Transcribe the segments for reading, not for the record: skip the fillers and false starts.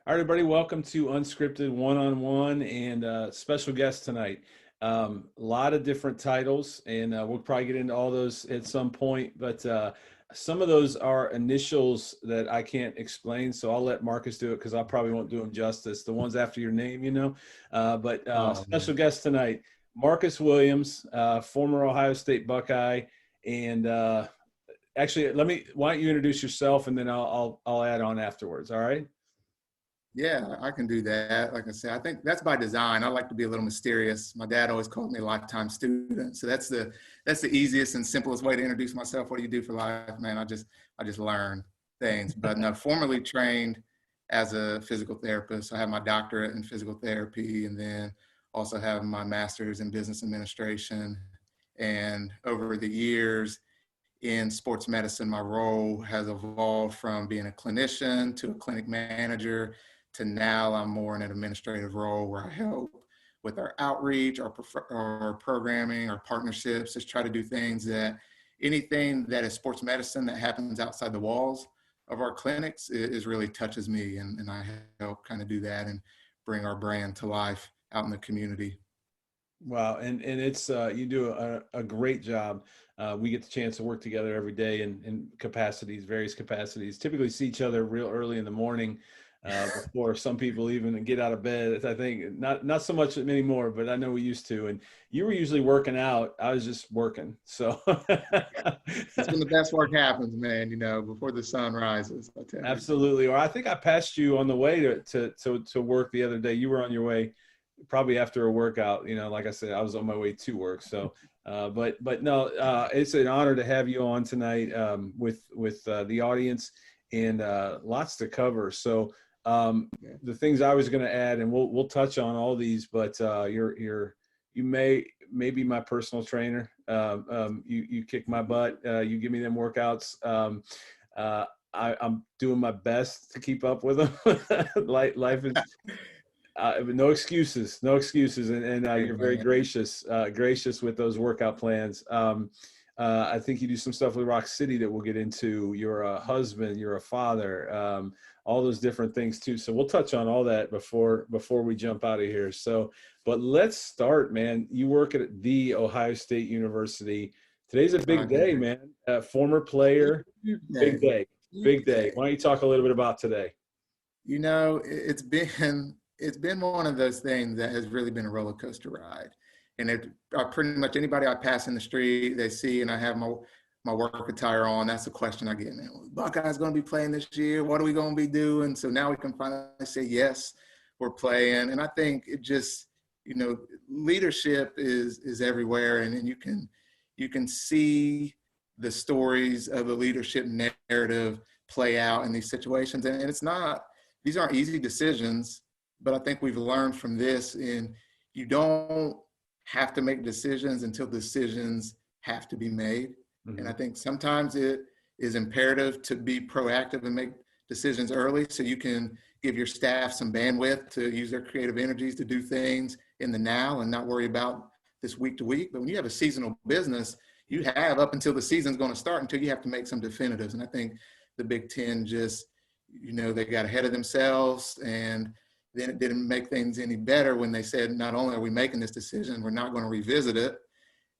All right, everybody, welcome to Unscripted One-on-One and special guest tonight. A lot of different titles, and we'll probably get into all those at some point, but some of those are initials that I can't explain, so I'll let Marcus do it because I probably won't do him justice. The ones after your name, but special guest tonight, Marcus Williams, former Ohio State Buckeye, and actually, why don't you introduce yourself, and then I'll add on afterwards, all right? Yeah, I can do that. Like I said, I think that's by design. I like to be a little mysterious. My dad always called me a lifetime student. So that's the easiest and simplest way to introduce myself. What do you do for life, man? I just learn things. But no, formerly trained as a physical therapist. I have my doctorate in physical therapy and then also have my master's in business administration. And over the years in sports medicine, my role has evolved from being a clinician to a clinic manager to now I'm more in an administrative role where I help with our outreach, our programming, our partnerships, just try to do things that anything that is sports medicine that happens outside the walls of our clinics is really touches me. And I help kind of do that and bring our brand to life out in the community. Wow. And it's, you do a great job. We get the chance to work together every day in capacities, various capacities, typically see each other real early in the morning before some people even get out of bed. I think not so much anymore, but I know we used to. And you were usually working out. I was just working. So that's when the best work happens, man, before the sun rises. I tell you. Absolutely. Or I think I passed you on the way to work the other day. You were on your way probably after a workout. Like I said, I was on my way to work. So but no, it's an honor to have you on tonight with the audience and lots to cover. So the things I was going to add, and we'll touch on all these, but you may be my personal trainer. You kick my butt. You give me them workouts. I'm doing my best to keep up with them. Life is no excuses, and you're very gracious with those workout plans. I think you do some stuff with Rock City that we'll get into. You're a husband, you're a father, all those different things too. So we'll touch on all that before we jump out of here. So, but let's start, man. You work at the Ohio State University. Today's a big day, man. Former player, big day. Big day. Why don't you talk a little bit about today? It's been one of those things that has really been a roller coaster ride. And pretty much anybody I pass in the street, they see, and I have my work attire on. That's the question I get, man. Buckeyes going to be playing this year. What are we going to be doing? So now we can finally say, yes, we're playing. And I think it just, leadership is everywhere. And you can see the stories of the leadership narrative play out in these situations. And these aren't easy decisions, but I think we've learned from this you don't have to make decisions until decisions have to be made. Mm-hmm. And I think sometimes it is imperative to be proactive and make decisions early so you can give your staff some bandwidth to use their creative energies to do things in the now and not worry about this week to week. But when you have a seasonal business, you have up until the season's going to start until you have to make some definitives. And I think the Big Ten just, they got ahead of themselves, and then it didn't make things any better when they said, not only are we making this decision, we're not going to revisit it.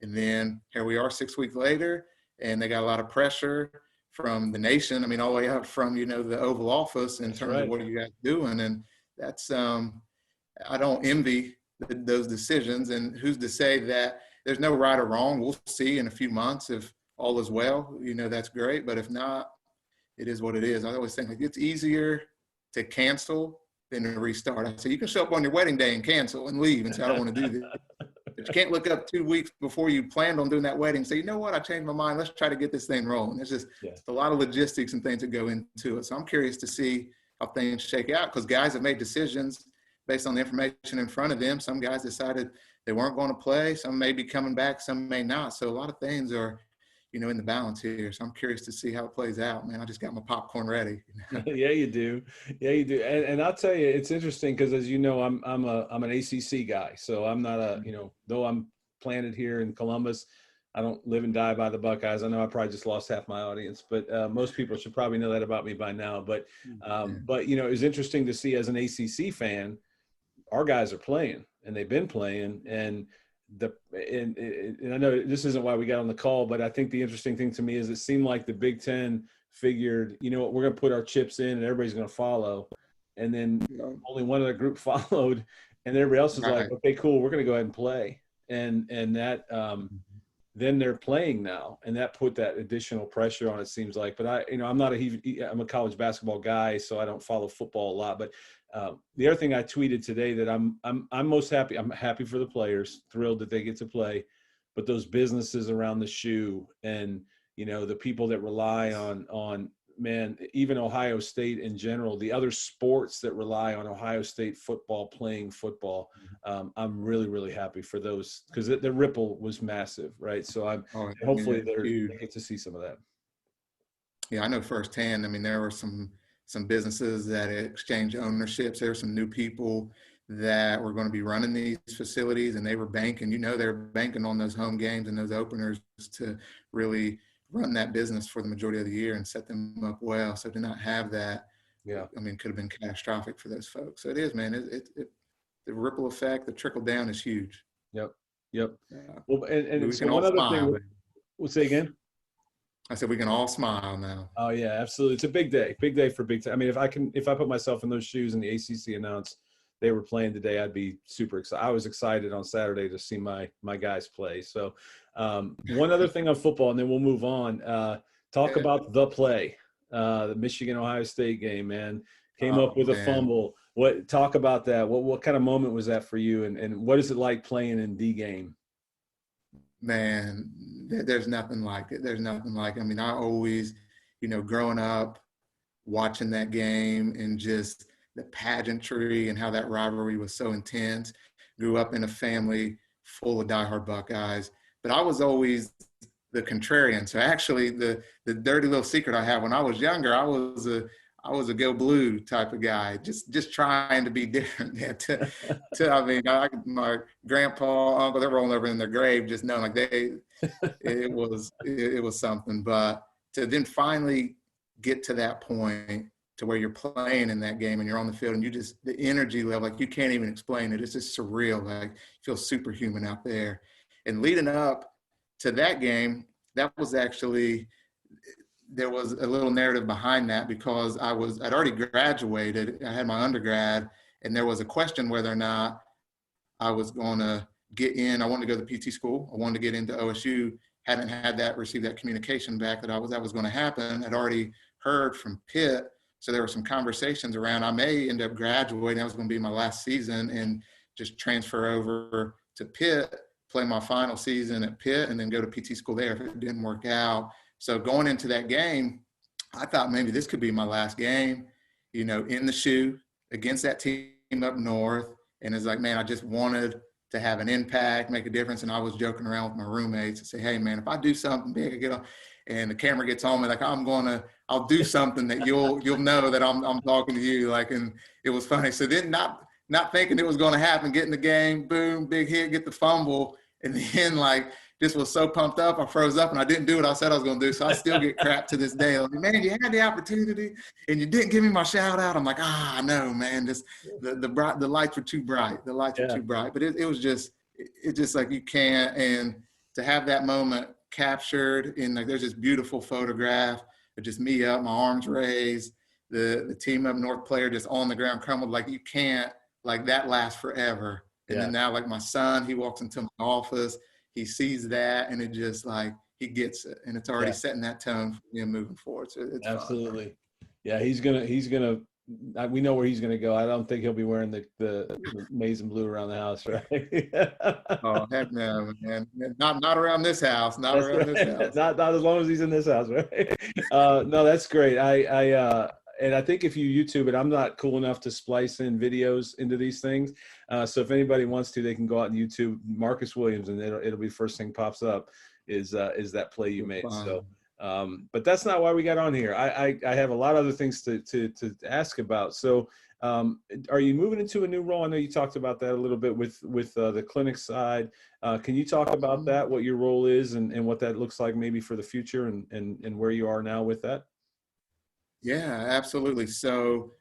And then here we are 6 weeks later, and they got a lot of pressure from the nation. I mean, all the way up from, the Oval Office in terms of what are you guys doing? And that's, I don't envy those decisions. And who's to say that there's no right or wrong? We'll see in a few months if all is well, that's great. But if not, it is what it is. I always think it's easier to cancel than to restart. I say you can show up on your wedding day and cancel and leave and say, I don't want to do this. But you can't look up 2 weeks before you planned on doing that wedding and say, you know what, I changed my mind. Let's try to get this thing rolling. It's just a lot of logistics and things that go into it. So I'm curious to see how things shake out because guys have made decisions based on the information in front of them. Some guys decided they weren't going to play. Some may be coming back. Some may not. So a lot of things are in the balance here. So I'm curious to see how it plays out, man. I just got my popcorn ready. Yeah, you do. And I'll tell you, it's interesting because as you know, I'm an ACC guy. So I'm not though I'm planted here in Columbus, I don't live and die by the Buckeyes. I know I probably just lost half my audience, but most people should probably know that about me by now. But you know, it was interesting to see as an ACC fan, our guys are playing and they've been playing, and I know this isn't why we got on the call, but I think the interesting thing to me is it seemed like the Big Ten figured, you know what, we're going to put our chips in and everybody's going to follow. And then only one other group followed, and everybody else was like, okay, cool, we're going to go ahead and play. And that, then they're playing now, and that put that additional pressure on, it seems like. But I'm I'm a college basketball guy, so I don't follow football a lot. But the other thing I tweeted today that I'm most happy. I'm happy for the players, thrilled that they get to play, but those businesses around the shoe, and you know, the people that rely on man, even Ohio State in general, the other sports that rely on Ohio State football, playing football. I'm really, really happy for those, because the ripple was massive, right? So hopefully they get to see some of that. Yeah, I know firsthand. I mean, there were some businesses that exchanged ownerships. There were some new people that were going to be running these facilities, and they were banking. You know, they're banking on those home games and those openers to really run that business for the majority of the year and set them up well. So to not have that, I mean, could have been catastrophic for those folks. So it is, man. The ripple effect, the trickle down is huge. Yep. Well, and so one other thing. We'll say again. I said we can all smile now. Oh yeah, absolutely. It's a big day for Big Ten. I mean, if I put myself in those shoes and the ACC announced they were playing today, I'd be super excited. I was excited on Saturday to see my guys play. So one other thing on football, and then we'll move on. Talk about the play, the Michigan-Ohio State game, man. Came up with a fumble. Talk about that. What kind of moment was that for you, and what is it like playing in the game? Man, there's nothing like it. There's nothing like it. I mean, I always, you know, growing up, watching that game and just the pageantry and how that rivalry was so intense. Grew up in a family full of diehard Buckeyes, but I was always the contrarian. So actually, the dirty little secret I have, when I was younger, I was a go blue type of guy, just trying to be different. I mean, my grandpa, uncle, they're rolling over in their grave, just knowing like it was something. But to then finally get to that point to where you're playing in that game and you're on the field and the energy level, like you can't even explain it. It's just surreal. Like you feel superhuman out there. And leading up to that game, that was actually, there was a little narrative behind that, because I'd already graduated. I had my undergrad, and there was a question whether or not I was going to get in. I wanted to go to the PT school. I wanted to get into OSU. Hadn't received that communication back that was going to happen. I'd already heard from Pitt. So there were some conversations around, I may end up graduating. That was going to be my last season, and just transfer over to Pitt, play my final season at Pitt, and then go to PT school there if it didn't work out. So going into that game, I thought maybe this could be my last game, you know, in the shoe against that team up north. And it's like, man, I just wanted to have an impact, make a difference. And I was joking around with my roommates and say, hey, man, if I do something big, I get on, and the camera gets on me, like, I'll do something that you'll know that I'm talking to you. Like, and it was funny. So then not thinking it was going to happen, get in the game, boom, big hit, get the fumble. And then like, just was so pumped up, I froze up and I didn't do what I said I was going to do. So I still get crap to this day. Like, man, you had the opportunity and you didn't give me my shout out. I'm like, I know, man, just the lights were too bright. The lights were too bright, but it was just like, you can't. And to have that moment captured in, like, there's this beautiful photograph of just me up, my arms raised, the team up north player just on the ground crumbled. Like, you can't, like, that lasts forever. And then now, like, my son, he walks into my office, he sees that, and it just, like, he gets it, and it's already setting that tone for him moving forward. So it's absolutely fun. Yeah, he's gonna we know where he's gonna go. I don't think he'll be wearing the maize and blue around the house, right? Oh, heck no, man. Not around this house. Not that's around right. this house. Not as long as he's in this house, right? No, that's great. And I think if you YouTube it, I'm not cool enough to splice in videos into these things. So if anybody wants to, they can go out and YouTube Marcus Williams, and it'll be first thing pops up is that play you made. So But that's not why we got on here. I have a lot of other things to ask about. So are you moving into a new role? I know you talked about that a little bit with the clinic side. Can you talk about that, what your role is and what that looks like maybe for the future and where you are now with that? Yeah, absolutely. So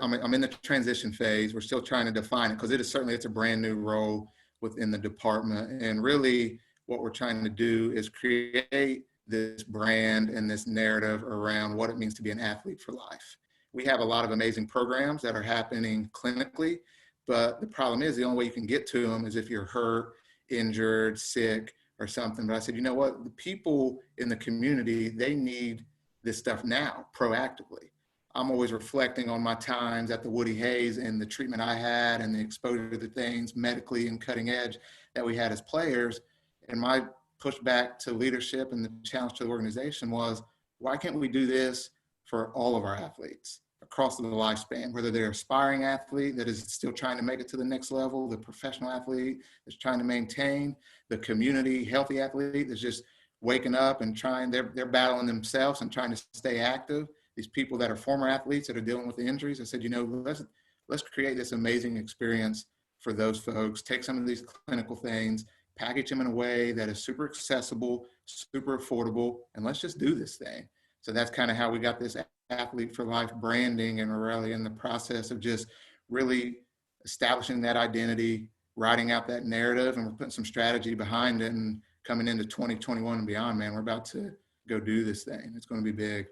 I'm in the transition phase. We're still trying to define it because it's a brand new role within the department. And really what we're trying to do is create this brand and this narrative around what it means to be an athlete for life. We have a lot of amazing programs that are happening clinically, but the problem is the only way you can get to them is if you're hurt, injured, sick, or something. But I said, you know what? The people in the community, they need this stuff now proactively. I'm always reflecting on my times at the Woody Hayes and the treatment I had and the exposure to things medically and cutting edge that we had as players. And my pushback to leadership and the challenge to the organization was, why can't we do this for all of our athletes across the lifespan, whether they're aspiring athlete that is still trying to make it to the next level, the professional athlete that's trying to maintain, the community healthy athlete that's just waking up and they're battling themselves and trying to stay active. These people that are former athletes that are dealing with the injuries, I said, let's create this amazing experience for those folks, take some of these clinical things, package them in a way that is super accessible, super affordable, and let's just do this thing. So that's kind of how we got this athlete for life branding, and we're really in the process of just really establishing that identity, writing out that narrative, and we're putting some strategy behind it. And coming into 2021 and beyond, man, we're about to go do this thing. It's going to be big.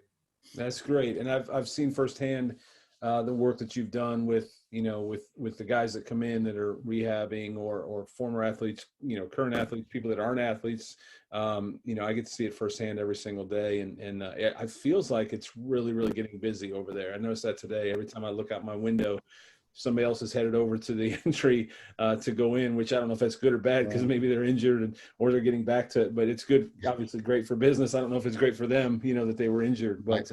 That's great. And I've seen firsthand the work that you've done with the guys that come in that are rehabbing or former athletes, current athletes, people that aren't athletes. I get to see it firsthand every single day. And it feels like it's really, really getting busy over there. I noticed that today. Every time I look out my window, somebody else is headed over to the entry to go in, which I don't know if that's good or bad because maybe they're injured or they're getting back to it, but it's good, obviously great for business. I don't know if it's great for them, that they were injured, but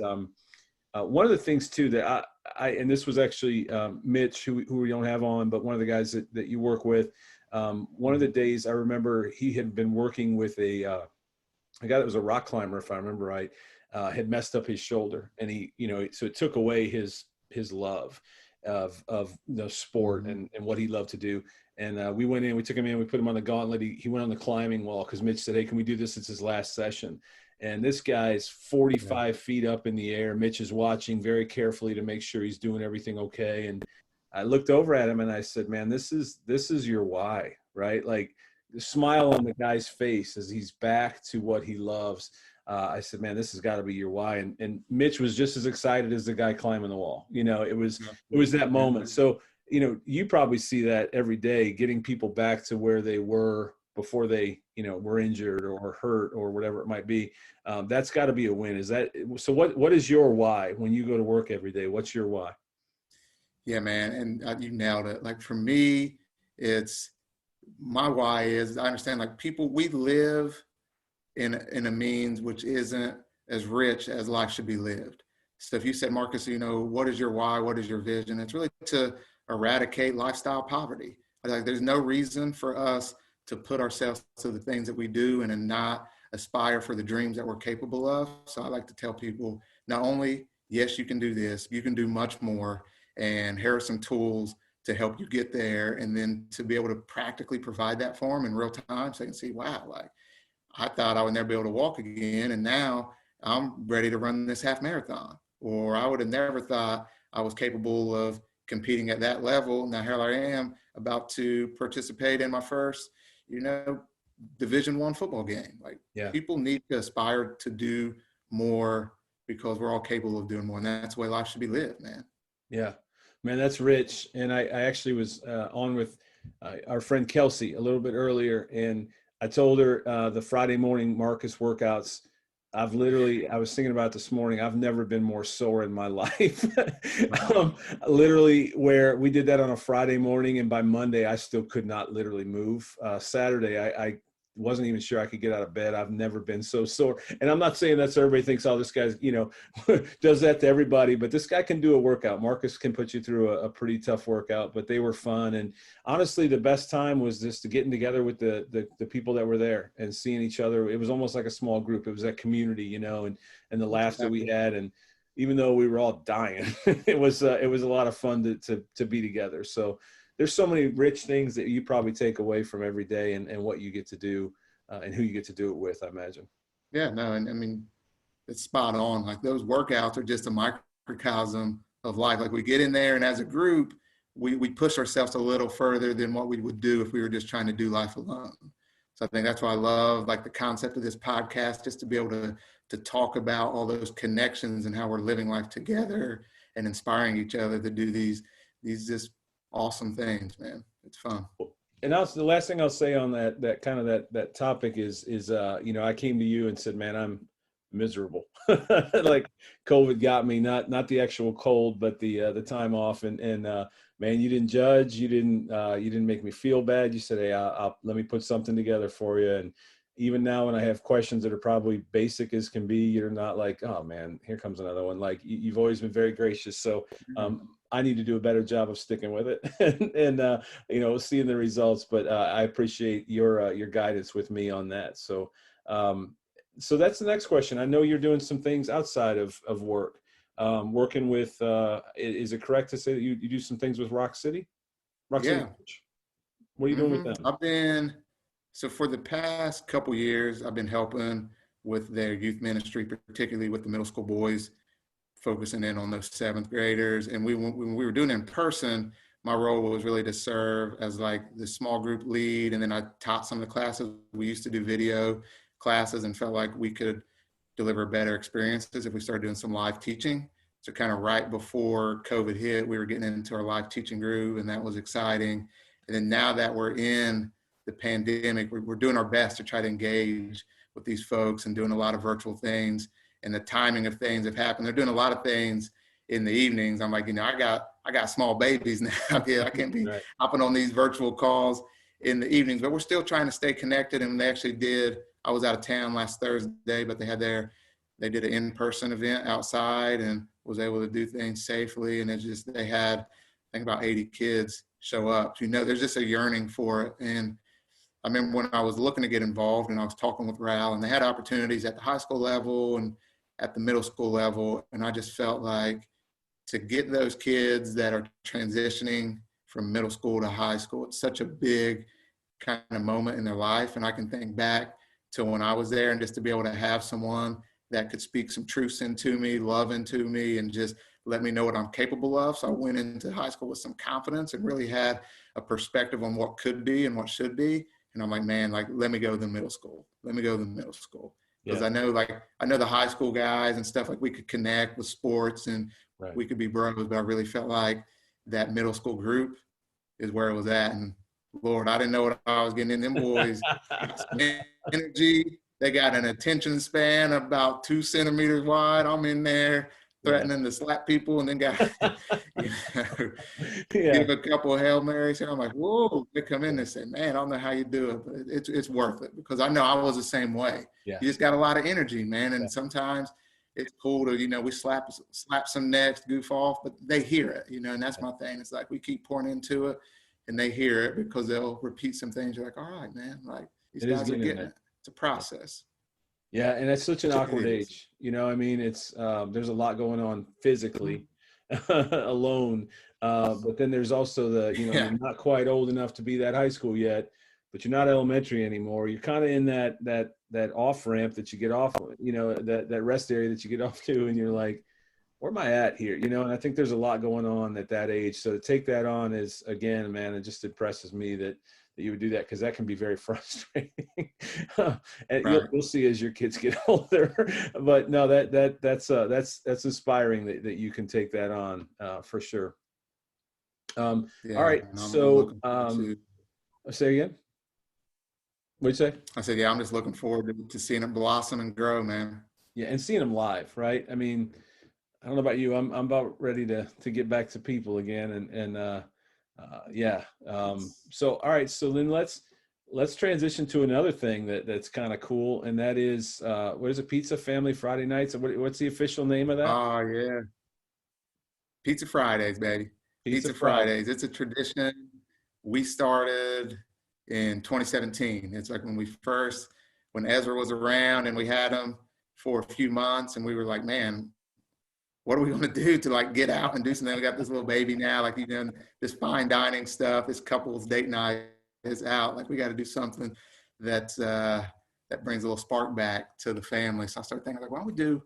one of the things too that and this was actually Mitch, who we don't have on, but one of the guys that you work with, one of the days I remember he had been working with a guy that was a rock climber, if I remember right, had messed up his shoulder, and he, so it took away his love of the sport and what he loved to do. And we went in, we took him in, we put him on the gauntlet. He went on the climbing wall because Mitch said, "Hey, can we do this? It's his last session." And this guy's 45 feet up in the air. Mitch is watching very carefully to make sure he's doing everything okay. And I looked over at him and I said, "Man, this is your why, right?" Like the smile on the guy's face as he's back to what he loves. I said, "Man, this has got to be your why." And Mitch was just as excited as the guy climbing the wall. It was that moment. So, you probably see that every day, getting people back to where they were before they, were injured or hurt or whatever it might be. That's got to be a win. So what is your why when you go to work every day? What's your why? Yeah, man. And you nailed it. Like for me, it's my why is I understand like we live in a means which isn't as rich as life should be lived. So if you said, Marcus, what is your why? What is your vision? It's really to eradicate lifestyle poverty. Like there's no reason for us to put ourselves to the things that we do and not aspire for the dreams that we're capable of. So I like to tell people not only, yes, you can do this, you can do much more. And here are some tools to help you get there. And then to be able to practically provide that for them in real time so they can see, wow, like I thought I would never be able to walk again. And now I'm ready to run this half marathon. Or I would have never thought I was capable of competing at that level. Now here I am about to participate in my first, Division I football game. Like people need to aspire to do more because we're all capable of doing more. And that's the way life should be lived, man. Yeah, man, that's rich. And I actually was on with our friend Kelsey a little bit earlier, and I told her the Friday morning Marcus workouts, I was thinking about it this morning. I've never been more sore in my life. Literally, where we did that on a Friday morning, and by Monday, I still could not literally move. Saturday, wasn't even sure I could get out of bed. I've never been so sore. And I'm not saying that so everybody thinks, oh, this guy's, does that to everybody, but this guy can do a workout. Marcus can put you through a pretty tough workout, but they were fun. And honestly, the best time was just getting together with the people that were there and seeing each other. It was almost like a small group. It was that community, and the laughs that we had. And even though we were all dying, it was a lot of fun to be together. So there's so many rich things that you probably take away from every day and what you get to do and who you get to do it with, I imagine. Yeah, no, and I mean, it's spot on. Like those workouts are just a microcosm of life. Like we get in there and as a group, we push ourselves a little further than what we would do if we were just trying to do life alone. So I think that's why I love like the concept of this podcast, just to be able to talk about all those connections and how we're living life together and inspiring each other to do these just awesome things, man. It's fun. And also the last thing I'll say on that kind of that topic is I came to you and said, man, I'm miserable. Like COVID got me, not the actual cold, but the time off. And man, you didn't judge. You didn't make me feel bad. You said, hey, let me put something together for you. And even now when I have questions that are probably basic as can be, you're not like, oh man, here comes another one. Like you've always been very gracious. So I need to do a better job of sticking with it and seeing the results. But I appreciate your guidance with me on that. So so that's the next question. I know you're doing some things outside of work, working with, is it correct to say that you do some things with Rock City? Rock City. What are you doing with them? So for the past couple years, I've been helping with their youth ministry, particularly with the middle school boys, focusing in on those 7th graders. And when we were doing it in person, my role was really to serve as like the small group lead. And then I taught some of the classes. We used to do video classes and felt like we could deliver better experiences if we started doing some live teaching. So kind of right before COVID hit, we were getting into our live teaching groove, and that was exciting. And then now that we're in the pandemic, we're doing our best to try to engage with these folks and doing a lot of virtual things. And the timing of things have happened. They're doing a lot of things in the evenings. I'm like, I got small babies now. I can't be hopping on these virtual calls in the evenings, but we're still trying to stay connected. And they actually did. I was out of town last Thursday, but they did an in-person event outside and was able to do things safely. And they had, I think about 80 kids show up. There's just a yearning for it. And I remember when I was looking to get involved and I was talking with Ral, and they had opportunities at the high school level and at the middle school level. And I just felt like to get those kids that are transitioning from middle school to high school, it's such a big kind of moment in their life. And I can think back to when I was there, and just to be able to have someone that could speak some truths into me, love into me, and just let me know what I'm capable of. So I went into high school with some confidence and really had a perspective on what could be and what should be. And I'm like, man, like, let me go to the middle school. Let me go to the middle school. Because I know the high school guys and stuff, like we could connect with sports and we could be bros, but I really felt like that middle school group is where it was at. And Lord, I didn't know what I was getting in. Them boys got some energy. They got an attention span about 2 centimeters wide. I'm in there threatening to slap people, and then give a couple of Hail Marys. And I'm like, whoa, they come in and say, man, I don't know how you do it, but it's worth it, because I know I was the same way. You just got a lot of energy, man. And sometimes it's cool to, we slap some necks, goof off, but they hear it, and that's my thing. It's like we keep pouring into it and they hear it, because they'll repeat some things. You're like, all right, man, like these guys are getting it. It's a process. Yeah, and it's such an awkward age. It's there's a lot going on physically alone, but then there's also you're not quite old enough to be that high school yet, but you're not elementary anymore. You're kind of in that off ramp that you get off, that rest area that you get off to, and you're like, where am I at here? And I think there's a lot going on at that age. So to take that on is, again, man, it just impresses me that you would do that, because that can be very frustrating. And you'll see as your kids get older. But no, that's inspiring that you can take that on for sure. All right. So say again. What'd you say? I said, I'm just looking forward to seeing it blossom and grow, man. Yeah, and seeing them live, right? I mean, I don't know about you. I'm about ready to get back to people again, and so all right. So then let's let's transition to another thing that's kind of cool, and that is what is it? Pizza Family Friday Nights. What's the official name of that? Oh yeah, Pizza Fridays, baby. Pizza Pizza Friday. Fridays. It's a tradition we started in 2017. It's like when Ezra was around and we had him for a few months, and we were like, man, what are we going to do to like get out and do something? We got this little baby now, like, this fine dining stuff, this couple's date night is out. Like, we got to do something that brings a little spark back to the family. So I started thinking, like, why don't we do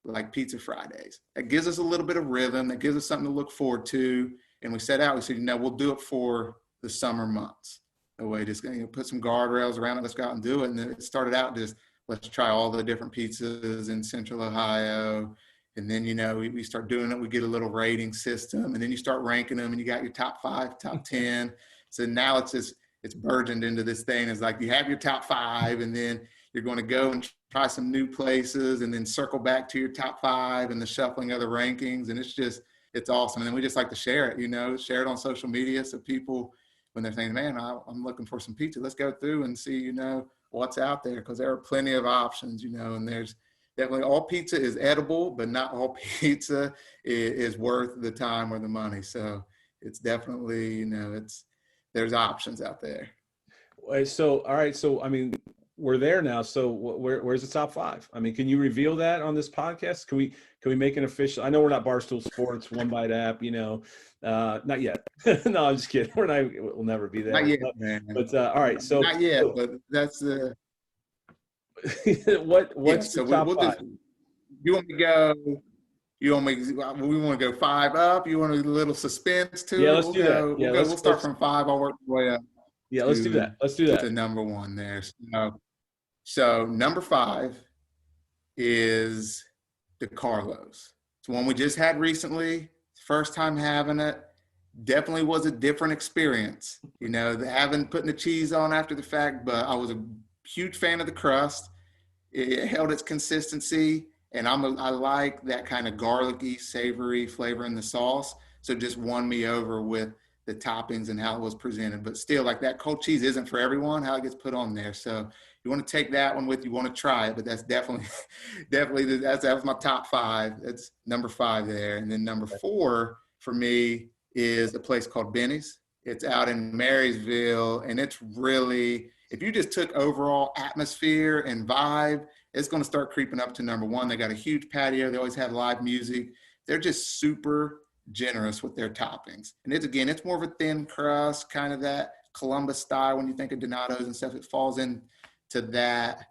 like Pizza Fridays? That gives us a little bit of rhythm. That gives us something to look forward to. And we set out, we said, we'll do it for the summer months. The way just put some guardrails around it. Let's go out and do it. And then it started out just, let's try all the different pizzas in Central Ohio. And then, we start doing it. We get a little rating system, and then you start ranking them, and you got your top 5, top 10. So now it's burgeoned into this thing. It's like you have your top 5, and then you're going to go and try some new places, and then circle back to your top 5 and the shuffling of the rankings. And it's awesome. And then we just like to share it, share it on social media. So people, when they're saying, man, I'm looking for some pizza, let's go through and see, what's out there. Because there are plenty of options, and there's definitely, all pizza is edible, but not all pizza is worth the time or the money. So it's definitely, there's options out there. So, all right. So, I mean, we're there now. So where's the top 5? I mean, can you reveal that on this podcast? Can we make an official? I know we're not Barstool Sports, One Bite app, not yet. No, I'm just kidding. We'll never be there. Not yet, man. But all right. So not yet, but that's the. what's the top 5? You want me to go? We want to go 5 up. You want a little suspense too? Yeah, let's do that. Yeah, we'll start from 5. I'll work my way up. Yeah, let's do that. Let's do that. To number 1 there. So number 5 is the Carlos. It's one we just had recently. First time having it. Definitely was a different experience. Putting the cheese on after the fact, but I was a huge fan of the crust. It held its consistency, and I like that kind of garlicky, savory flavor in the sauce. So it just won me over with the toppings and how it was presented. But still, like, that cold cheese isn't for everyone, how it gets put on there. So you want to take that one with you, want to try it, but that's definitely that was my top 5. That's number 5 there. And then number 4 for me is a place called Benny's. It's out in Marysville, and it's really, if you just took overall atmosphere and vibe, it's going to start creeping up to number 1. They got a huge patio. They always have live music. They're just super generous with their toppings. And it's more of a thin crust, kind of that Columbus style. When you think of Donato's and stuff, it falls into that,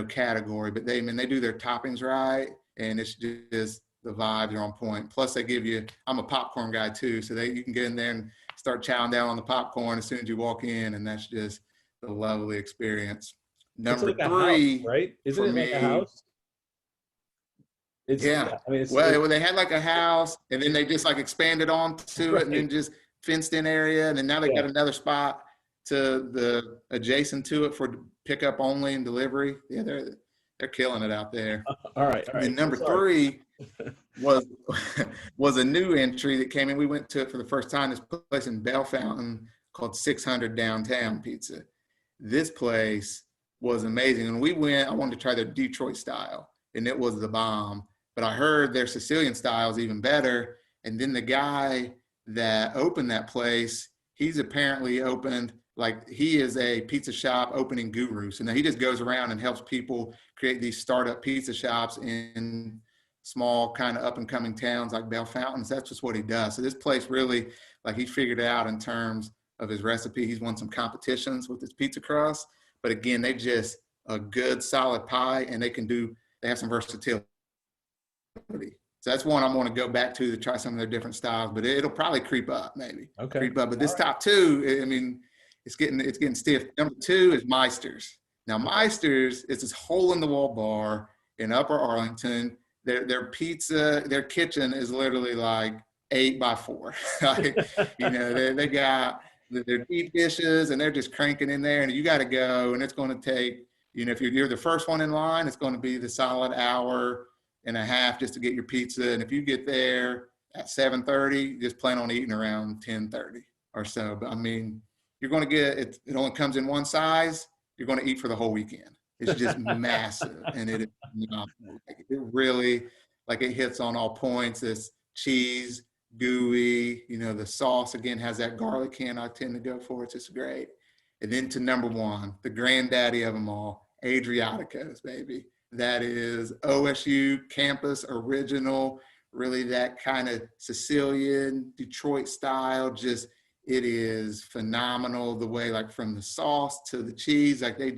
category. But they do their toppings right, and it's just the vibes are on point. Plus they give you, I'm a popcorn guy too, so you can get in there and start chowing down on the popcorn as soon as you walk in, and that's just a lovely experience. Number it's like 3, house, right? Isn't it like a house? Yeah. I mean, they had like a house, and then they just like expanded onto it, and then just fenced in area, and then now they got another spot to the adjacent to it for pickup only and delivery. Yeah, they're killing it out there. All right. And number 3 was a new entry that came in. We went to it for the first time. This place in Bell Fountain called 600 Downtown Pizza. This place was amazing. And we went, I wanted to try their Detroit style, and it was the bomb. But I heard their Sicilian style is even better. And then the guy that opened that place, he's apparently opened, like, he is a pizza shop opening guru. So now he just goes around and helps people create these startup pizza shops in small kind of up and coming towns like Bell Fountains. That's just what he does. So this place really, like, he figured it out in terms of his recipe. He's won some competitions with his pizza crust, but again, they just a good solid pie, and they have some versatility. So that's one I'm going to go back to try some of their different styles, but it'll probably creep up, maybe. Okay. Creep up. But this top 2, I mean, it's getting stiff. Number 2 is Meister's. Now, Meister's is this hole in the wall bar in Upper Arlington. Their pizza, their kitchen is literally like 8x4. Like, they got their deep dishes, and they're just cranking in there, and you got to go, and it's going to take, if you're the first one in line, it's going to be the solid hour and a half just to get your pizza. And if you get there at 7:30, just plan on eating around 10:30 or so. But I mean, you're going to get it. It only comes in one size. You're going to eat for the whole weekend. It's just massive, and it is phenomenal. Like, it really, like, it hits on all points. It's cheese, gooey. You know, the sauce again has that garlic can I tend to go for. It's just great. And then to number one, the granddaddy of them all, Adriatico's, baby. That is OSU campus original, really that kind of Sicilian, Detroit style. Just, it is phenomenal the way, like, from the sauce to the cheese, like they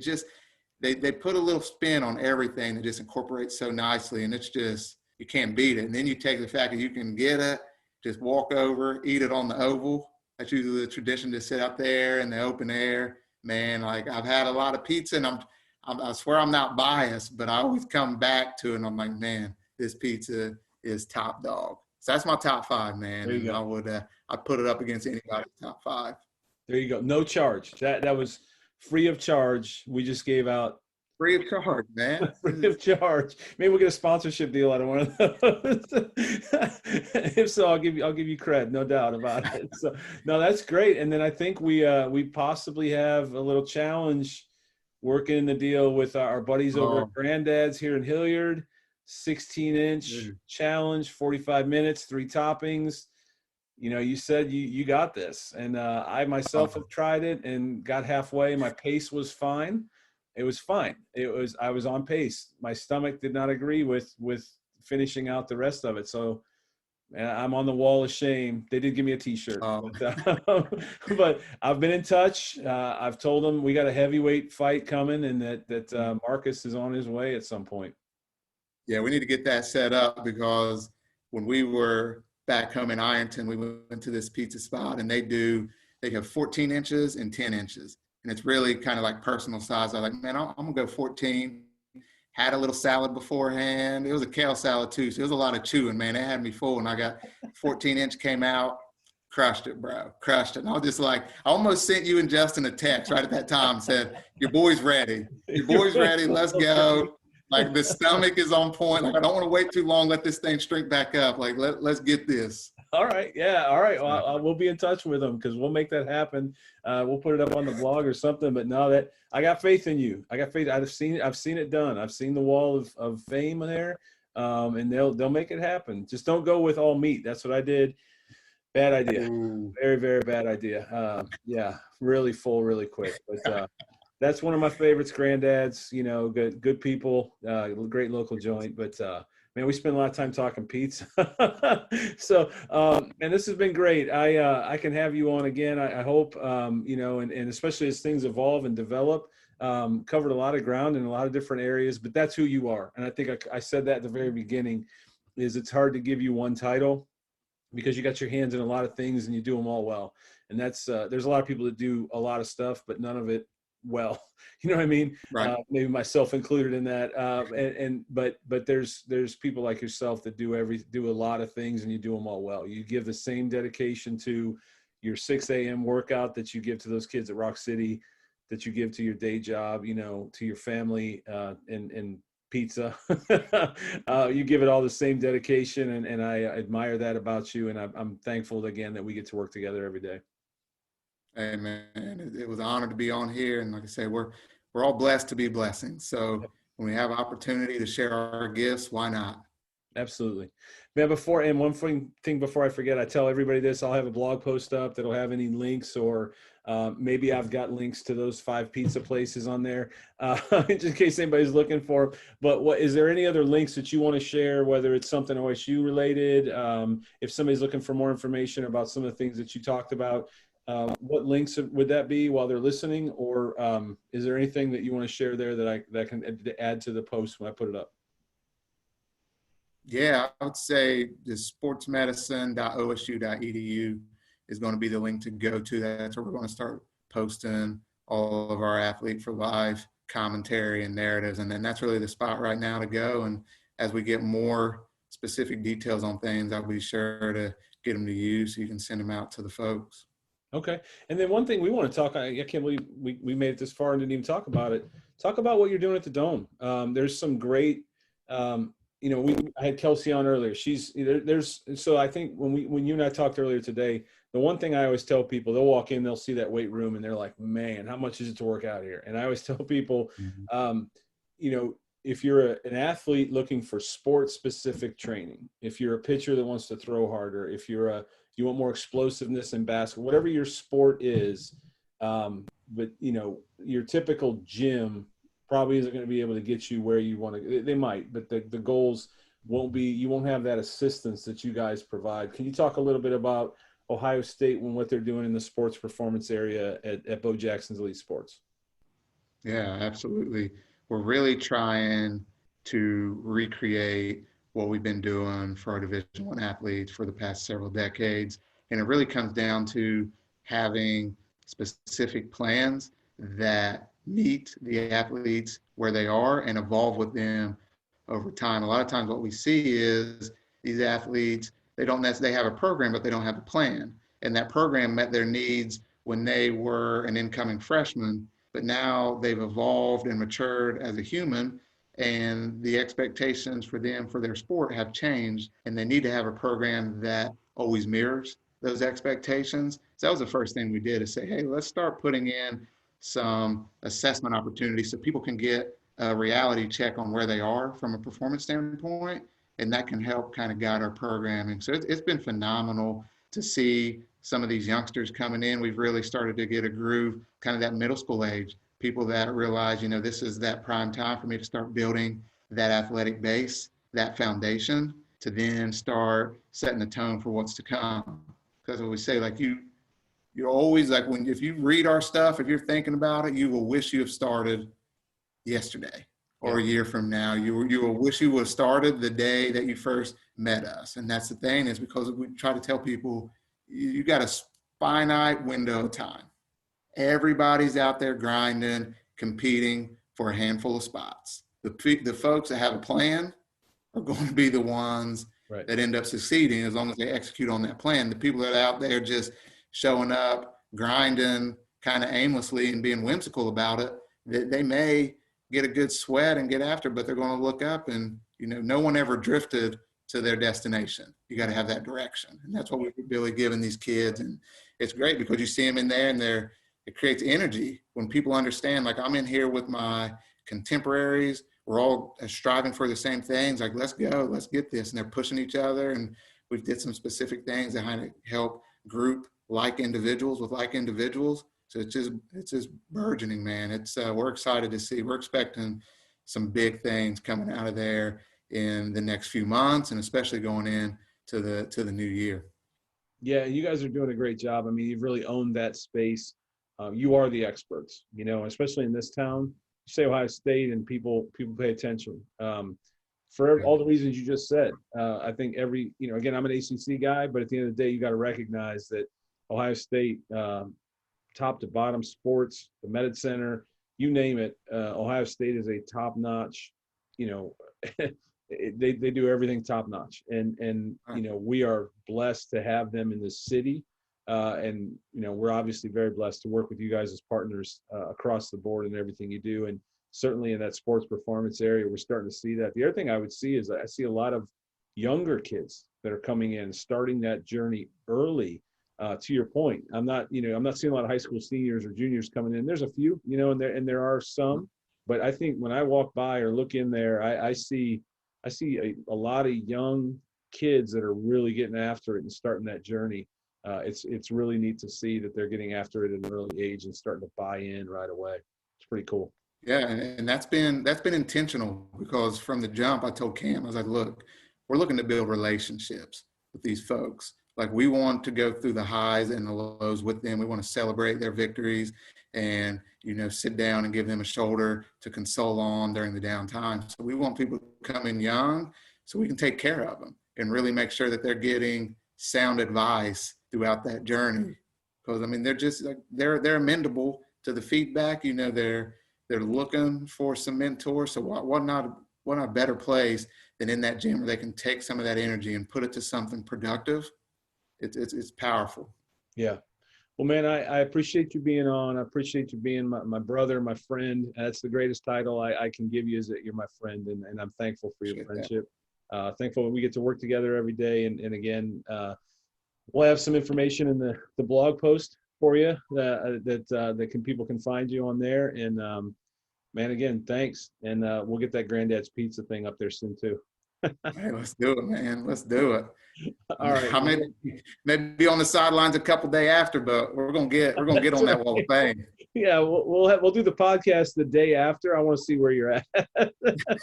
put a little spin on everything that just incorporates so nicely. And it's just, you can't beat it. And then you take the fact that you can get it, just walk over, eat it on the oval. That's usually the tradition, to sit out there in the open air. Man, like, I've had a lot of pizza, and I swear I'm not biased, but I always come back to it and I'm like, man, this pizza is top dog. So that's my top five, man. There you And go. I'd put it up against anybody's top five. There you go. No charge. That was free of charge. We just gave out Free of charge, man. free of charge. Maybe we'll get a sponsorship deal out of one of those. If so, I'll give you credit, no doubt about it. So no, that's great. And then I think we possibly have a little challenge working the deal with our buddies over at Granddad's here in Hilliard. 16-inch challenge, 45 minutes, 3 toppings. You know, you said you got this, and I myself have tried it and got halfway. My pace was fine. It was fine. I was on pace. My stomach did not agree with finishing out the rest of it. So I'm on the wall of shame. They did give me a T-shirt, but I've been in touch. I've told them we got a heavyweight fight coming, and that Marcus is on his way at some point. Yeah, we need to get that set up, because when we were back home in Ironton, we went to this pizza spot, and they have 14 inches and 10 inches. And it's really kind of like personal size. I was like, man, I'm going to go 14. Had a little salad beforehand. It was a kale salad too. So it was a lot of chewing, man. It had me full. And I got 14-inch came out, crushed it, bro. Crushed it. And I was just like, I almost sent you and Justin a text right at that time, said, your boy's ready. Your boy's ready. Let's go. Like, the stomach is on point. Like, I don't want to wait too long. Let this thing shrink back up. Like, let's get this. All right. Yeah. All right. Well, we'll be in touch with them, because we'll make that happen. We'll put it up on the blog or something. But no, that I got faith in you. I got faith. I've seen it done. I've seen the wall of fame there, and they'll make it happen. Just don't go with all meat. That's what I did. Bad idea. Ooh. Very, very bad idea. Yeah. Really full, really quick. But that's one of my favorites. Granddad's. You know, good people. Great local joint. But man, we spend a lot of time talking pizza. So, and this has been great. I can have you on again. I hope, you know, and especially as things evolve and develop, covered a lot of ground in a lot of different areas, but that's who you are. And I think I said that at the very beginning, is it's hard to give you one title, because you got your hands in a lot of things and you do them all well. And that's, there's a lot of people that do a lot of stuff, but none of it well, you know what I mean? Right. Maybe myself included in that. But there's people like yourself that do a lot of things, and you do them all well. You give the same dedication to your 6 a.m. workout that you give to those kids at Rock City, that you give to your day job, you know, to your family, and pizza. You give it all the same dedication, and I admire that about you. And I'm thankful again that we get to work together every day. Hey, man, it was an honor to be on here. And like I say, we're all blessed to be blessings. So when we have opportunity to share our gifts, why not? Absolutely. Man, one thing before I forget, I tell everybody this: I'll have a blog post up that'll have any links, or maybe I've got links to those 5 pizza places on there, just in case anybody's looking for them. But is there any other links that you want to share, whether it's something OSU related, if somebody's looking for more information about some of the things that you talked about? What links would that be while they're listening, or is there anything that you want to share there that can add to the post when I put it up? Yeah, I would say the sportsmedicine.osu.edu is going to be the link to go to. That's where we're going to start posting all of our Athlete for Life commentary and narratives. And then that's really the spot right now to go. And as we get more specific details on things, I'll be sure to get them to you so you can send them out to the folks. Okay. And then one thing we want to talk, I can't believe we made it this far and didn't even talk about it. Talk about what you're doing at the Dome. There's some great I had Kelsey on earlier. So I think when you and I talked earlier today, the one thing I always tell people, they'll walk in, they'll see that weight room, and they're like, man, how much is it to work out here? And I always tell people, Mhm. you know, if you're an athlete looking for sport specific training, if you're a pitcher that wants to throw harder, if you want more explosiveness in basketball, whatever your sport is, but your typical gym probably isn't going to be able to get you where you want to. They might, but the goals won't be. You won't have that assistance that you guys provide. Can you talk a little bit about Ohio State and what they're doing in the sports performance area at Bo Jackson's Elite Sports? Yeah, absolutely. We're really trying to recreate what we've been doing for our Division I athletes for the past several decades. And it really comes down to having specific plans that meet the athletes where they are and evolve with them over time. A lot of times what we see is these athletes, they have a program, but they don't have a plan. And that program met their needs when they were an incoming freshman, but now they've evolved and matured as a human, and the expectations for them for their sport have changed, and they need to have a program that always mirrors those expectations. So that was the first thing we did, is say, hey, let's start putting in some assessment opportunities so people can get a reality check on where they are from a performance standpoint, and that can help kind of guide our programming. So it's been phenomenal to see some of these youngsters coming in. We've really started to get a groove, kind of that middle school age, people that realize, this is that prime time for me to start building that athletic base, that foundation, to then start setting the tone for what's to come. Because we say, like, you're always like, if you read our stuff, if you're thinking about it, you will wish you have started yesterday or a year from now. You will wish you would have started the day that you first met us. And that's the thing, is because we try to tell people, you got a finite window of time. Everybody's out there grinding, competing for a handful of spots. The folks that have a plan are going to be the ones Right. that end up succeeding, as long as they execute on that plan. The people that are out there just showing up, grinding kind of aimlessly and being whimsical about it, they may get a good sweat and get after, but they're going to look up and, no one ever drifted to their destination. You got to have that direction. And that's what we're really giving these kids. And it's great because you see them in there, and it creates energy when people understand, like, I'm in here with my contemporaries. We're all striving for the same things. Like, let's go, let's get this. And they're pushing each other. And we did some specific things that kind of help group like individuals with like individuals. So it's just burgeoning, man. We're excited to see. We're expecting some big things coming out of there in the next few months, and especially going in to the new year. Yeah, you guys are doing a great job. I mean, you've really owned that space. You are the experts, especially in this town. You say Ohio State, and people pay attention. For all the reasons you just said, I think again, I'm an ACC guy, but at the end of the day, you got to recognize that Ohio State, top to bottom, sports, the Med Center, you name it, Ohio State is a top-notch, they do everything top-notch. And we are blessed to have them in the city. And we're obviously very blessed to work with you guys as partners across the board in everything you do. And certainly in that sports performance area, we're starting to see that. The other thing I would see is I see a lot of younger kids that are coming in, starting that journey early. To your point, I'm not seeing a lot of high school seniors or juniors coming in. There's a few, and there are some, but I think when I walk by or look in there, I see a lot of young kids that are really getting after it and starting that journey. It's really neat to see that they're getting after it at an early age and starting to buy in right away. It's pretty cool. Yeah, and that's been intentional, because from the jump, I told Cam, I was like, look, we're looking to build relationships with these folks. Like, we want to go through the highs and the lows with them. We want to celebrate their victories and, sit down and give them a shoulder to console on during the downtime. So we want people to come in young so we can take care of them and really make sure that they're getting sound advice throughout that journey. Because, I mean, they're just like, they're amenable to the feedback. They're looking for some mentors. So what not a better place than in that gym where they can take some of that energy and put it to something productive. It's powerful. Yeah. Well, man, I appreciate you being on. I appreciate you being my brother, my friend. That's the greatest title I can give you, is that you're my friend. And I'm thankful for your friendship. thankful we get to work together every day. And again, we'll have some information in the blog post for you that people can find you on there. And man, again, thanks. And we'll get that Granddad's Pizza thing up there soon too. Hey, let's do it, man. Let's do it. All right. I may be on the sidelines a couple days after, but we're gonna get on that Wall of Fame. Yeah, we'll do the podcast the day after. I want to see where you're at. But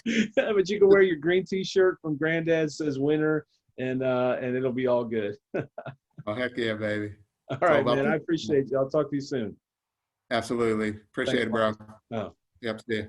you can wear your green T-shirt from Granddad says winner, and it'll be all good. Oh, heck yeah, baby. All right, man. I appreciate you. I'll talk to you soon. Absolutely. Appreciate it, bro. Oh. Yep. See ya.